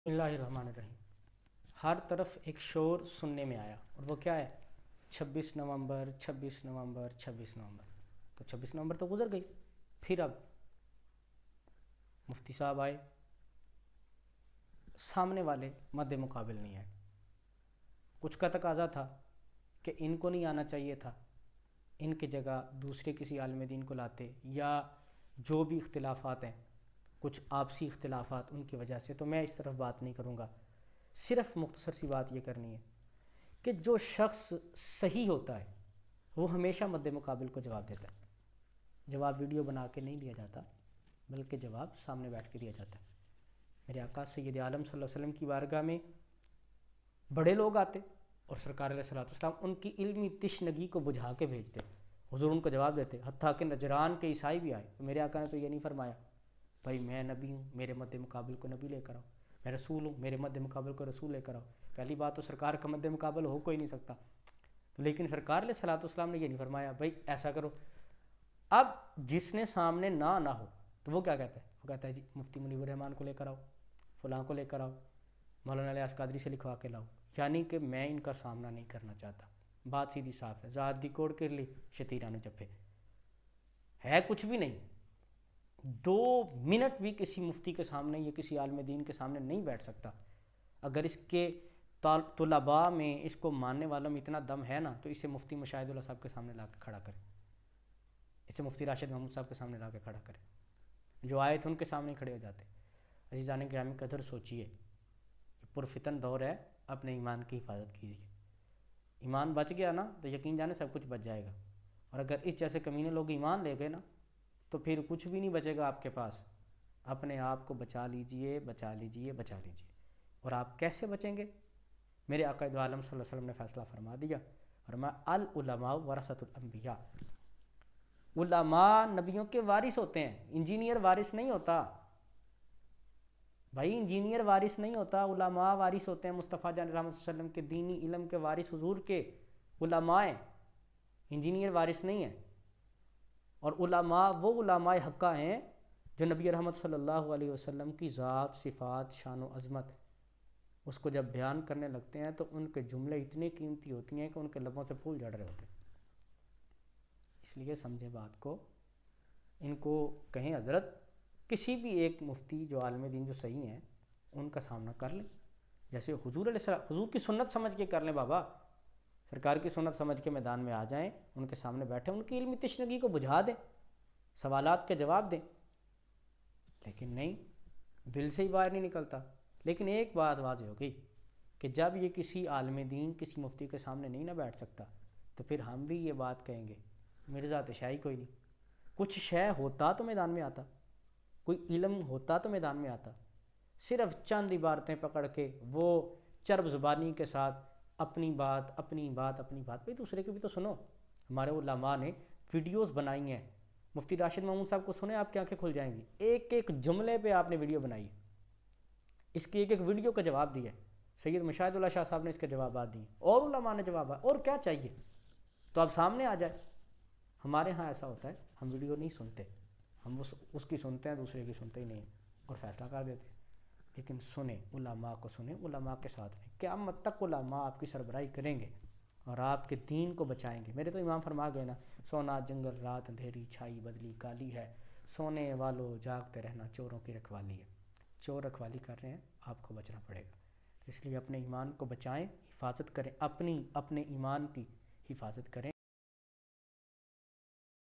बिस्मिल्लाहिर्रहमानिर्रहीम। हर तरफ एक शोर सुनने में आया और वो क्या है? 26 नवंबर, 26 नवंबर, 26 नवंबर। तो 26 नवंबर तो गुजर गई। फिर अब मुफ्ती साहब आए, सामने वाले मद्दे मुकाबिल नहीं आए। कुछ का तकाजा था कि इनको नहीं आना चाहिए था, इनकी जगह दूसरे किसी आलिम दीन को लाते, या जो भी इख्तिलाफात हैं, कुछ आपसी इख्तिलाफात उनकी वजह से। तो मैं इस तरफ बात नहीं करूँगा, सिर्फ मुख्तसर सी बात ये करनी है कि जो शख्स सही होता है वो हमेशा मद्दे मुकाबिल को जवाब देता है। जवाब वीडियो बना के नहीं दिया जाता, बल्कि जवाब सामने बैठ के दिया जाता है। मेरे आका सैयद आलम सल्लल्लाहु अलैहि वसल्लम की बारगाह में बड़े लोग आते और सरकार अलैहिस्सलातु वस्सलाम उनकी इल्मी तिश्नगी को बुझा के भेजते। हुजूर उनको जवाब देते, हत्ता कि नजरान के ईसाई भी आए तो मेरे आका ने तो ये नहीं फरमाया भाई मैं नबी हूँ, मेरे मद्दे मुकाबिल को नबी लेकर आओ, मैं रसूल हूँ, मेरे मद्दे मुकाबिल को रसूल लेकर आओ। पहली बात तो सरकार का मद्दे मुकाबिल हो कोई नहीं सकता, तो लेकिन सरकार अलैहिस्सलातु वस्सलाम ने ये नहीं फरमाया भाई ऐसा करो। अब जिसने सामने ना हो तो वो क्या कहता है? वो कहता है जी मुफ्ती मुनीबुर रहमान को लेकर आओ, फलां को लेकर आओ, मौलाना इलियास कादरी से लिखवा के लाओ। यानी कि मैं इनका सामना नहीं करना चाहता। बात सीधी साफ है, ज़ात दी कोड़ कर ली शतीरा ने जफे, है कुछ भी नहीं। 2 मिनट भी किसी मुफ्ती के सामने या किसी आलिम दीन के सामने नहीं बैठ सकता। अगर इसके तुलबा में, इसको मानने वालों में इतना दम है ना, तो इसे मुफ्ती मुशाहिदुल्लाह साहब के सामने ला के खड़ा करें, इसे मुफ्ती राशिद महमूद साहब के सामने ला के खड़ा करें। जो आए थे उनके सामने खड़े हो जाते। अजीज़ान गिरामी कदर सोचिए, ये पुरफितन दौर है, अपने ईमान की हिफाजत कीजिए। ईमान बच गया ना तो यकीन जाने सब कुछ बच जाएगा, और अगर इस जैसे कमीने लोग ईमान ले गए ना तो फिर कुछ भी नहीं बचेगा आपके पास। अपने आप को बचा लीजिए, बचा लीजिए, बचा लीजिए। और आप कैसे बचेंगे? मेरे आका दो आलम सल्लल्लाहु अलैहि वसल्लम ने फैसला फरमा दिया, फरमा अल उलमा वरसतुल अंबिया। उलमा नबियों के वारिस होते हैं, इंजीनियर वारिस नहीं होता भाई, इंजीनियर वारिस नहीं होता, उलमा वारिस होते हैं। मुस्तफ़ा जान रहमत सल्लम के दीनी इल्म के वारिस हुजूर के उलमाए, इंजीनियर वारिस नहीं है। और उलमा वो उलमाए हक्का हैं जो नबी रहमत सल्लल्लाहु अलैहि वसल्लम की ज़ात, सिफ़ात, शान व अज़मत उसको जब बयान करने लगते हैं तो उनके जुमले इतनी कीमती होती हैं कि उनके लबों से फूल झड़ रहे होते हैं। इसलिए समझे बात को, इनको कहें हज़रत किसी भी एक मुफ्ती जो आलिम दीन जो सही हैं उनका सामना कर लें, जैसे हुजूर की सुन्नत समझ के कर लें। बाबा सरकार की सुन्नत समझ के मैदान में आ जाएं, उनके सामने बैठे, उनकी इल्मी तिश्नगी को बुझा दें, सवालात के जवाब दें। लेकिन नहीं, बिल से ही बाहर नहीं निकलता। लेकिन एक बात वाज़ेह हो गई कि जब ये किसी आलिम दीन, किसी मुफ्ती के सामने नहीं ना बैठ सकता, तो फिर हम भी ये बात कहेंगे मिर्ज़ा तो शाही कोई नहीं। कुछ शय होता तो मैदान में आता, कोई इल्म होता तो मैदान में आता। सिर्फ चंद इबारतें पकड़ के वो चरब ज़ुबानी के साथ अपनी बात अपनी बात अपनी बात, भाई दूसरे की भी तो सुनो। हमारे उलमा ने वीडियोस बनाई हैं, मुफ्ती राशिद महमूद साहब को सुने आपकी आंखें खुल जाएंगी। एक एक जुमले पे आपने वीडियो बनाई है, इसकी एक एक वीडियो का जवाब दिया है। सैयद मुशाहिदुल्लाह शाह साहब ने इसके जवाब दिए, और उलमा ने जवाब, और क्या चाहिए? तो आप सामने आ जाए। हमारे यहाँ ऐसा होता है, हम वीडियो नहीं सुनते, हम उसकी सुनते हैं, दूसरे की सुनते ही नहीं और फैसला कर देते हैं। लेकिन सुने, उलमा को सुने, उलमा के साथ रहें। क़यामत तक उलमा आपकी सरबराही करेंगे और आपके दीन को बचाएंगे। मेरे तो इमाम फरमा गए ना, सोना जंगल रात अंधेरी, छाई बदली काली है, सोने वालों जागते रहना चोरों की रखवाली है। चोर रखवाली कर रहे हैं, आपको बचना पड़ेगा। इसलिए अपने ईमान को बचाएं, हिफाजत करें, अपने ईमान की हिफाजत करें।